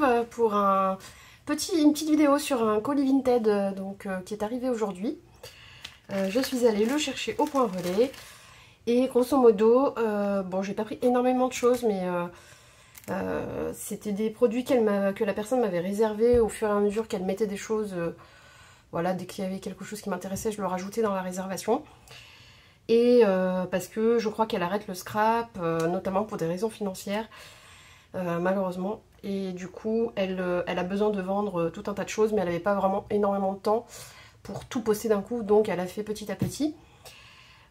retrouve pour une petite vidéo sur un colis Vinted qui est arrivé aujourd'hui. Je suis allée le chercher au point relais et grosso modo, bon j'ai pas pris énormément de choses mais c'était des produits que la personne m'avait réservés au fur et à mesure qu'elle mettait des choses. Voilà, dès qu'il y avait quelque chose qui m'intéressait, je le rajoutais dans la réservation. Et parce que je crois qu'elle arrête le scrap, notamment pour des raisons financières, malheureusement. Et du coup, elle a besoin de vendre tout un tas de choses, mais elle n'avait pas vraiment énormément de temps pour tout poster d'un coup, donc elle a fait petit à petit.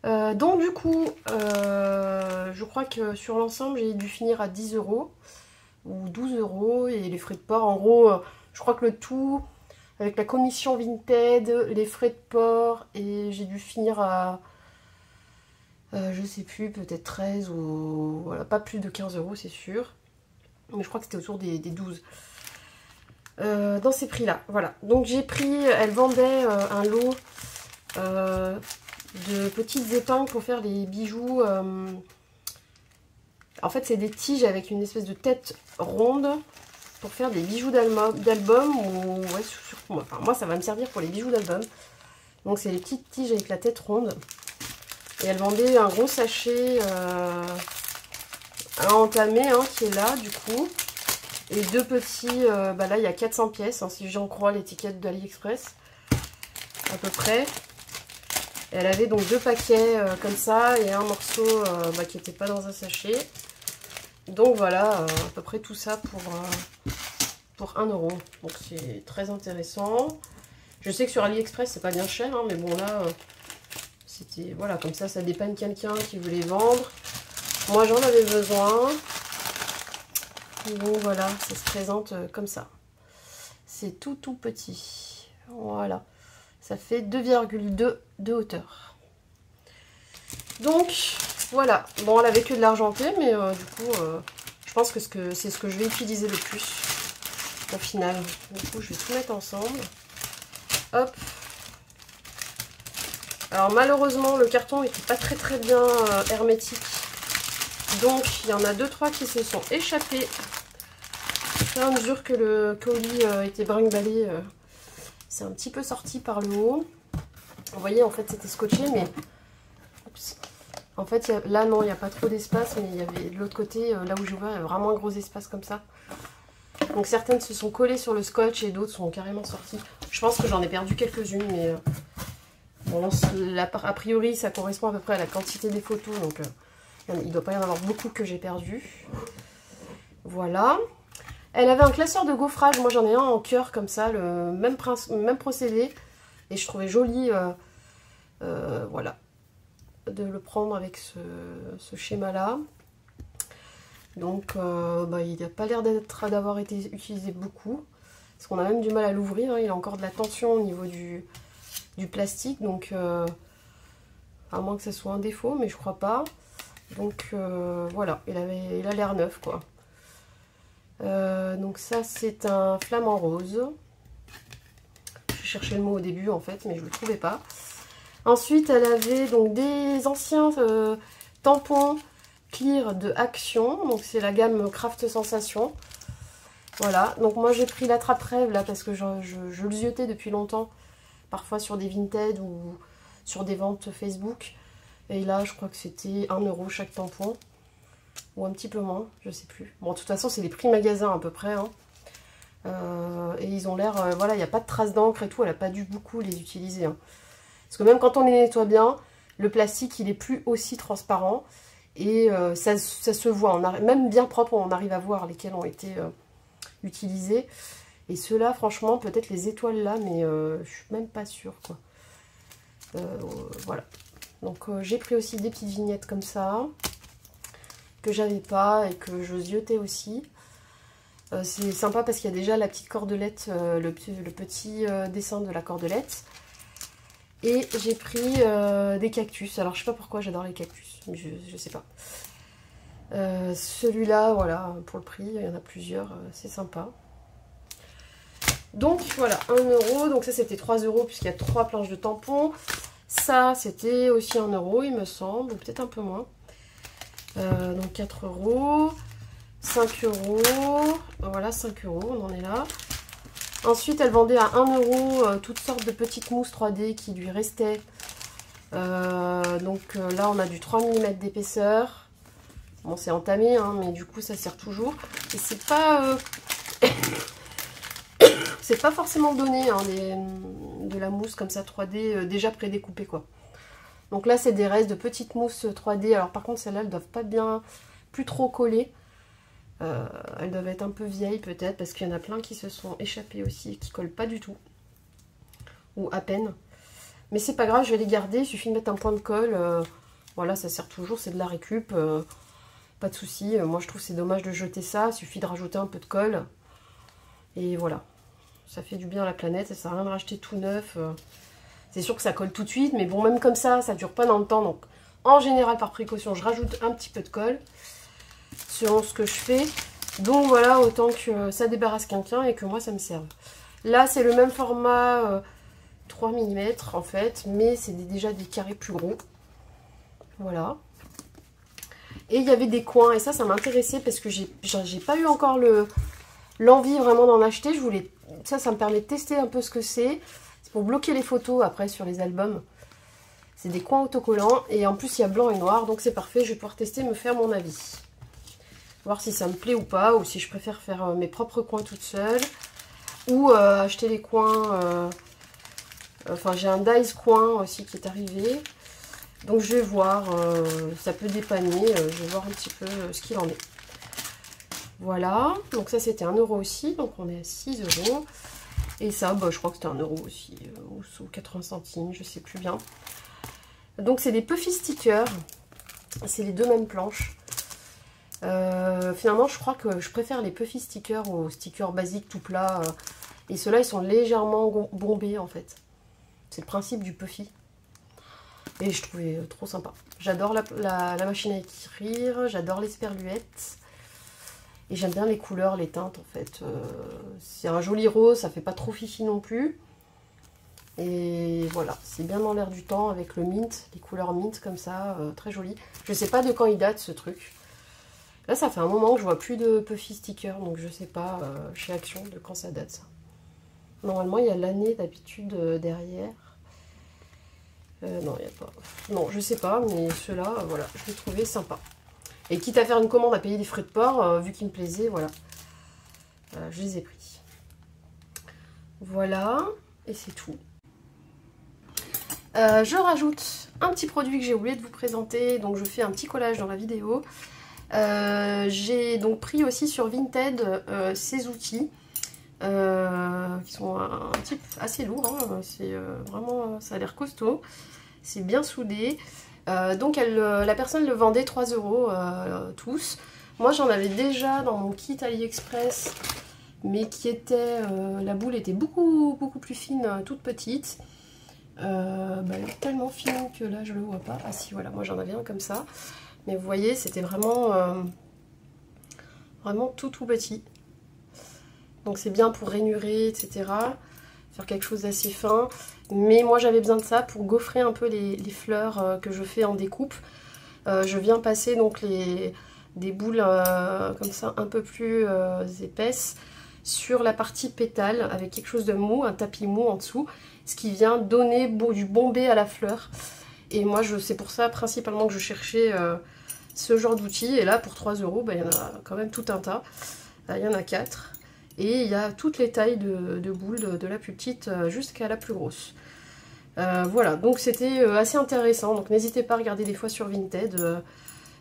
Donc du coup, je crois que sur l'ensemble, j'ai dû finir à 10 € ou 12 € et les frais de port. En gros, je crois que le tout, avec la commission Vinted, les frais de port, et j'ai dû finir à... je sais plus, peut-être 13 ou... Voilà, pas plus de 15 € c'est sûr. Mais je crois que c'était autour des 12. Dans ces prix-là, voilà. Donc j'ai pris... Elle vendait un lot de petites épingles pour faire les bijoux. En fait, c'est des tiges avec une espèce de tête ronde pour faire des bijoux d'album. Ou... Ouais, enfin, moi, ça va me servir pour les bijoux d'album. Donc c'est les petites tiges avec la tête ronde. Et elle vendait un gros sachet à entamer qui est là du coup. Et deux petits, là il y a 400 pièces, si j'en crois l'étiquette d'AliExpress. À peu près. Et elle avait donc deux paquets comme ça et un morceau qui n'était pas dans un sachet. Donc voilà, à peu près tout ça pour 1 €. Donc c'est très intéressant. Je sais que sur AliExpress c'est pas bien cher, mais bon là... C'était, voilà, comme ça dépanne quelqu'un qui voulait vendre. Moi, j'en avais besoin. Donc, voilà, ça se présente comme ça. C'est tout petit. Voilà. Ça fait 2,2 de hauteur. Donc, voilà. Bon, elle avait que de l'argenté, mais du coup, je pense que c'est ce que je vais utiliser le plus au final. Du coup, je vais tout mettre ensemble. Hop. Alors malheureusement le carton n'était pas très bien hermétique. Donc il y en a 2-3 qui se sont échappés. Au fur et à mesure que le colis était brinque-ballé, c'est un petit peu sorti par le haut. Vous voyez en fait c'était scotché mais... Oups. En fait là non il n'y a pas trop d'espace mais il y avait de l'autre côté là où j'ai ouvert il y avait vraiment un gros espace comme ça. Donc certaines se sont collées sur le scotch et d'autres sont carrément sorties. Je pense que j'en ai perdu quelques-unes mais... Bon, a priori, ça correspond à peu près à la quantité des photos, donc il ne doit pas y en avoir beaucoup que j'ai perdu. Voilà. Elle avait un classeur de gaufrage, moi j'en ai un en cœur comme ça, le même procédé. Et je trouvais joli, voilà, de le prendre avec ce schéma-là. Donc, il n'a pas l'air d'avoir été utilisé beaucoup. Parce qu'on a même du mal à l'ouvrir, il a encore de la tension au niveau du plastique, donc à moins que ça soit un défaut, mais je crois pas. Donc voilà, il a l'air neuf quoi. Donc ça c'est un flamant rose. Je cherchais le mot au début en fait, mais je le trouvais pas. Ensuite elle avait donc des anciens tampons clear de Action, donc c'est la gamme Craft Sensation. Voilà, donc moi j'ai pris l'attrape-rêve là parce que je le ziotais depuis longtemps. Parfois sur des Vinted ou sur des ventes Facebook. Et là, je crois que c'était 1 € chaque tampon. Ou un petit peu moins, je sais plus. Bon, de toute façon, c'est les prix magasin à peu près. Et ils ont l'air... voilà, il n'y a pas de traces d'encre et tout. Elle n'a pas dû beaucoup les utiliser. Parce que même quand on les nettoie bien, le plastique, il est plus aussi transparent. Et ça se voit. Même bien propre, on arrive à voir lesquels ont été utilisés. Et ceux-là, franchement, peut-être les étoiles là, mais je suis même pas sûre, quoi. Voilà. Donc, j'ai pris aussi des petites vignettes comme ça, que j'avais pas et que je ziotais aussi. C'est sympa parce qu'il y a déjà la petite cordelette, le petit dessin de la cordelette. Et j'ai pris des cactus. Alors, je sais pas pourquoi j'adore les cactus, mais je sais pas. Celui-là, voilà, pour le prix, il y en a plusieurs, c'est sympa. Donc voilà, 1 €, donc ça c'était 3 € puisqu'il y a 3 planches de tampons. Ça c'était aussi 1 € il me semble, ou peut-être un peu moins. Donc 4 €. 5 euros. Voilà, 5 euros, on en est là. Ensuite, elle vendait à 1 euro toutes sortes de petites mousses 3D qui lui restaient. Donc là, on a du 3 mm d'épaisseur. Bon, c'est entamé, hein, mais du coup, ça sert toujours. Et c'est pas... c'est pas forcément donné, hein, de la mousse comme ça 3D déjà prédécoupée, quoi. Donc là, c'est des restes de petites mousses 3D. Alors par contre, celles-là, elles doivent pas bien... plus trop coller. Elles doivent être un peu vieilles peut-être parce qu'il y en a plein qui se sont échappées aussi et qui collent pas du tout. Ou à peine. Mais c'est pas grave, je vais les garder. Il suffit de mettre un point de colle. Voilà, ça sert toujours, c'est de la récup. Pas de souci. Moi je trouve c'est dommage de jeter ça. Il suffit de rajouter un peu de colle. Et voilà. Ça fait du bien à la planète. Ça sert à rien de racheter tout neuf. C'est sûr que ça colle tout de suite. Mais bon, même comme ça dure pas dans le temps. Donc en général, par précaution, je rajoute un petit peu de colle. Selon ce que je fais. Donc voilà, autant que ça débarrasse quelqu'un et que moi ça me serve. Là c'est le même format 3 mm en fait, mais c'est déjà des carrés plus gros. Voilà. Et il y avait des coins et ça m'intéressait parce que j'ai pas eu encore l'envie vraiment d'en acheter. Je voulais ça me permet de tester un peu ce que c'est. C'est pour bloquer les photos après sur les albums. C'est des coins autocollants et en plus il y a blanc et noir, donc c'est parfait. Je vais pouvoir tester, me faire mon avis. Voir si ça me plaît ou pas, ou si je préfère faire mes propres coins toute seule. Ou acheter les coins. Enfin, j'ai un dice coin aussi qui est arrivé. Donc je vais voir, ça peut dépanner. Je vais voir un petit peu ce qu'il en est. Voilà, donc ça c'était 1 euro aussi, donc on est à 6 euros. Et ça, bah, je crois que c'était 1 euro aussi, ou 80 centimes, je sais plus bien. Donc c'est des Puffy stickers, c'est les deux mêmes planches. Finalement je crois que je préfère les Puffy stickers aux stickers basiques tout plats. Et ceux-là ils sont légèrement bombés en fait. C'est le principe du Puffy. Et je trouvais trop sympa. J'adore la machine à écrire, j'adore les sperluettes. Et j'aime bien les couleurs, les teintes en fait. C'est un joli rose, ça fait pas trop fifi non plus. Et voilà, c'est bien dans l'air du temps avec le mint, les couleurs mint comme ça, très joli. Je sais pas de quand il date ce truc. Là, ça fait un moment que je vois plus de Puffy stickers, donc je sais pas chez Action de quand ça date ça. Normalement, il y a l'année d'habitude derrière. Non, il n'y a pas. Non, je sais pas, mais ceux-là, voilà, je les trouvais sympas. Et quitte à faire une commande à payer des frais de port, vu qu'ils me plaisaient, voilà. Je les ai pris. Voilà, et c'est tout. Je rajoute un petit produit que j'ai oublié de vous présenter, donc je fais un petit collage dans la vidéo. J'ai donc pris aussi sur Vinted ces outils qui sont un type assez lourd, hein. C'est vraiment, ça a l'air costaud, c'est bien soudé. Donc la personne le vendait 3 euros tous. Moi j'en avais déjà dans mon kit AliExpress, mais qui était, la boule était beaucoup plus fine, toute petite. Elle est tellement fine que là je le vois pas. Ah si, voilà, moi j'en avais un comme ça. Mais vous voyez, c'était vraiment tout petit. Donc c'est bien pour rainurer, etc. Faire quelque chose d'assez fin. Mais moi j'avais besoin de ça pour gaufrer un peu les fleurs que je fais en découpe. Je viens passer donc des boules comme ça un peu plus épaisses sur la partie pétale avec quelque chose de mou, un tapis mou en dessous. Ce qui vient donner du bombé à la fleur. Et moi c'est pour ça principalement que je cherchais ce genre d'outils. Et là pour 3 euros, il y en a quand même tout un tas. Il y en a 4. Et il y a toutes les tailles de boules, de la plus petite jusqu'à la plus grosse. Voilà, donc c'était assez intéressant. Donc n'hésitez pas à regarder des fois sur Vinted.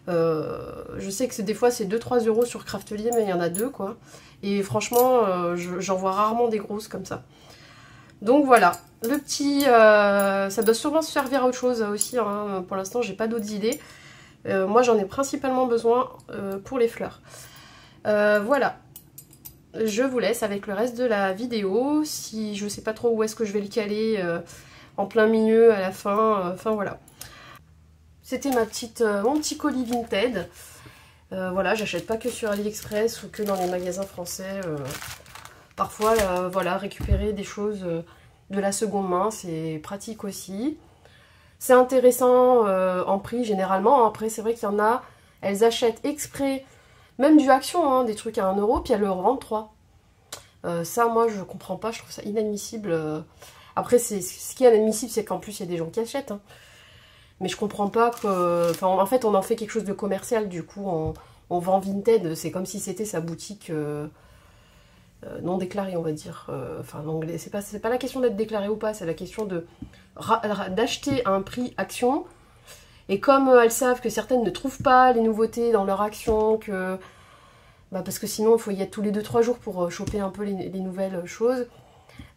Je sais que des fois c'est 2-3 euros sur Craftelier, mais il y en a 2 quoi. Et franchement, j'en vois rarement des grosses comme ça. Donc voilà, le petit... ça doit sûrement se servir à autre chose aussi. Hein. Pour l'instant, j'ai pas d'autres idées. Moi, j'en ai principalement besoin pour les fleurs. Voilà. Je vous laisse avec le reste de la vidéo. Si je sais pas trop où est-ce que je vais le caler, en plein milieu, à la fin. Enfin voilà. C'était mon petit colis Vinted. Voilà, j'achète pas que sur AliExpress ou que dans les magasins français. Parfois, voilà, récupérer des choses de la seconde main, c'est pratique aussi. C'est intéressant en prix généralement. Après, c'est vrai qu'il y en a, elles achètent exprès Même du Action, hein, des trucs à 1 euro, puis elles le revendent 3. Ça, moi, je comprends pas, je trouve ça inadmissible. Après, ce qui est inadmissible, c'est qu'en plus, il y a des gens qui achètent. Hein. Mais je comprends pas que... Enfin, en fait, on en fait quelque chose de commercial, du coup, on vend Vinted, c'est comme si c'était sa boutique non déclarée, on va dire. Enfin, en anglais, c'est pas la question d'être déclaré ou pas, c'est la question d'acheter à un prix Action. Et comme elles savent que certaines ne trouvent pas les nouveautés dans leur Action, que... Bah parce que sinon, il faut y être tous les 2-3 jours pour choper un peu les nouvelles choses.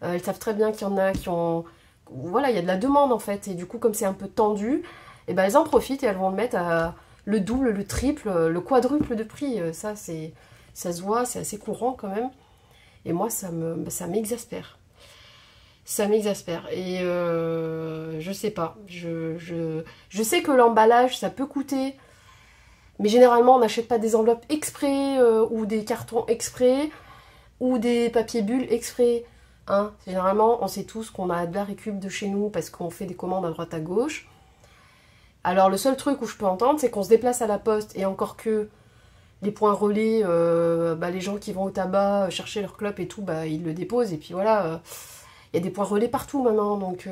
Elles savent très bien qu'il y en a qui ont... Voilà, il y a de la demande en fait. Et du coup, comme c'est un peu tendu, et ben elles en profitent et elles vont le mettre à le double, le triple, le quadruple de prix. Ça se voit, c'est assez courant quand même. Et moi, ça m'exaspère. Ça m'exaspère. Et je sais pas. Je sais que l'emballage, ça peut coûter... Mais généralement, on n'achète pas des enveloppes exprès, ou des cartons exprès, ou des papiers bulles exprès. Hein. Généralement, on sait tous qu'on a de la récup de chez nous parce qu'on fait des commandes à droite à gauche. Alors, le seul truc où je peux entendre, c'est qu'on se déplace à la poste, et encore que les points relais, les gens qui vont au tabac chercher leur clope et tout, ils le déposent. Et puis voilà, il y a des points relais partout maintenant, donc...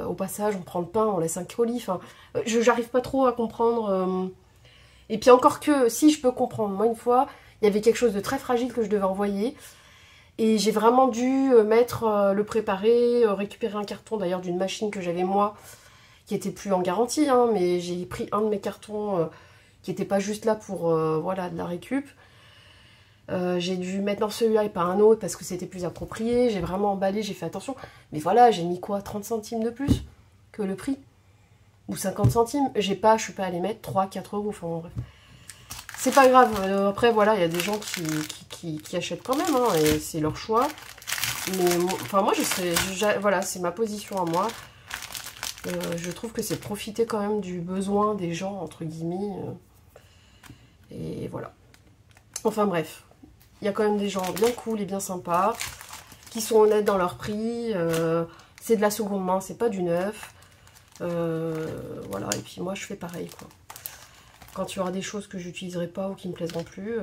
au passage, on prend le pain, on laisse un colis. Enfin, j'arrive pas trop à comprendre. Et puis encore que, si je peux comprendre, moi une fois, il y avait quelque chose de très fragile que je devais envoyer. Et j'ai vraiment dû le préparer, récupérer un carton d'ailleurs d'une machine que j'avais moi, qui était plus en garantie. Hein, mais j'ai pris un de mes cartons qui n'était pas juste là pour voilà, de la récup. J'ai dû mettre dans celui-là et pas un autre parce que c'était plus approprié. J'ai vraiment emballé, j'ai fait attention. Mais voilà, j'ai mis quoi, 30 centimes de plus que le prix. Ou 50 centimes. Je suis pas allée mettre 3-4 euros. Enfin, bref. C'est pas grave. Après, voilà, il y a des gens qui achètent quand même. Hein, et c'est leur choix. Mais enfin, moi, voilà, c'est ma position à moi. Je trouve que c'est profiter quand même du besoin des gens, entre guillemets. Et voilà. Enfin, bref. Il y a quand même des gens bien cool et bien sympas, qui sont honnêtes dans leur prix. C'est de la seconde main, c'est pas du neuf. Voilà, et puis moi je fais pareil, quoi. Quand il y aura des choses que j'utiliserai pas ou qui me plaiseront plus,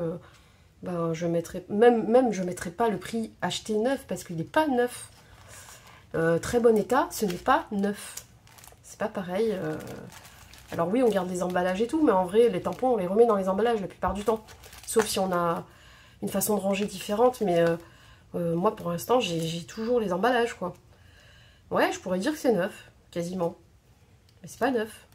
je mettrai... Même je mettrai pas le prix acheté neuf, parce qu'il n'est pas neuf. Très bon état, ce n'est pas neuf. C'est pas pareil. Alors oui, on garde les emballages et tout, mais en vrai, les tampons, on les remet dans les emballages la plupart du temps. Sauf si on a... une façon de ranger différente, mais moi pour l'instant j'ai toujours les emballages, quoi. Ouais, je pourrais dire que c'est neuf, quasiment, mais c'est pas neuf.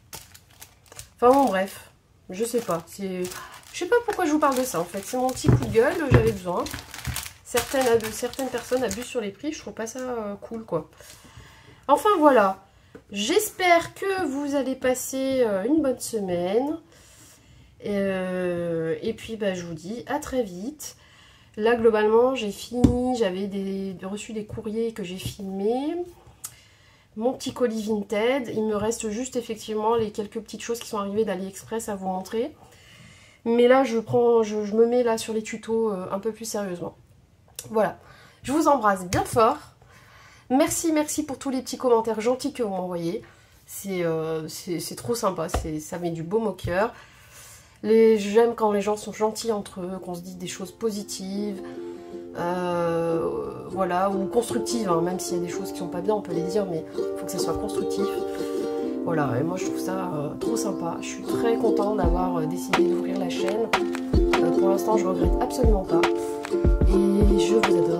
Enfin bon, bref, je sais pas, je sais pas pourquoi je vous parle de ça en fait, c'est mon petit coup de gueule, j'avais besoin. Certaines personnes abusent sur les prix, je trouve pas ça cool, quoi. Enfin voilà, j'espère que vous allez passer une bonne semaine. Et puis je vous dis à très vite. Là globalement j'ai fini, j'avais reçu des courriers que j'ai filmés, mon petit colis Vinted. Il me reste juste effectivement les quelques petites choses qui sont arrivées d'AliExpress à vous montrer. Mais là je me mets là sur les tutos un peu plus sérieusement. Voilà, je vous embrasse bien fort. Merci pour tous les petits commentaires gentils que vous m'envoyez. C'est trop sympa, ça met du baume au cœur. J'aime quand les gens sont gentils entre eux, qu'on se dit des choses positives, voilà, ou constructives, hein, même s'il y a des choses qui sont pas bien, on peut les dire, mais il faut que ça soit constructif. Voilà, et moi je trouve ça trop sympa. Je suis très contente d'avoir décidé d'ouvrir la chaîne. Pour l'instant, je regrette absolument pas. Et je vous adore.